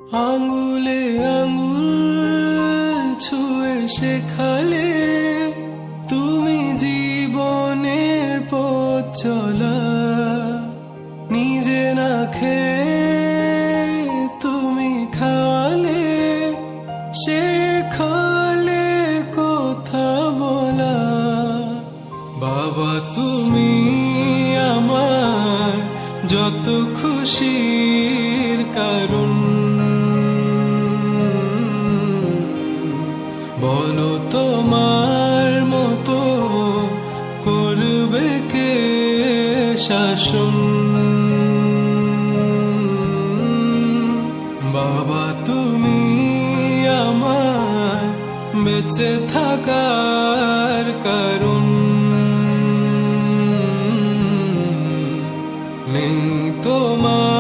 আঙুলে আঙুল ছুঁয়ে শেখালে তুমি জীবনের পথ চলা। নিজে না খেয়ে তুমি খাওয়ালে, শেখালে কথা বলা। বাবা তুমি আমার যত খুশির কারণ, বলো তোমার মতো করবে কে শাসন। বাবা তুমি আমার বেঁচে থাকার কারণ, নেই তোমার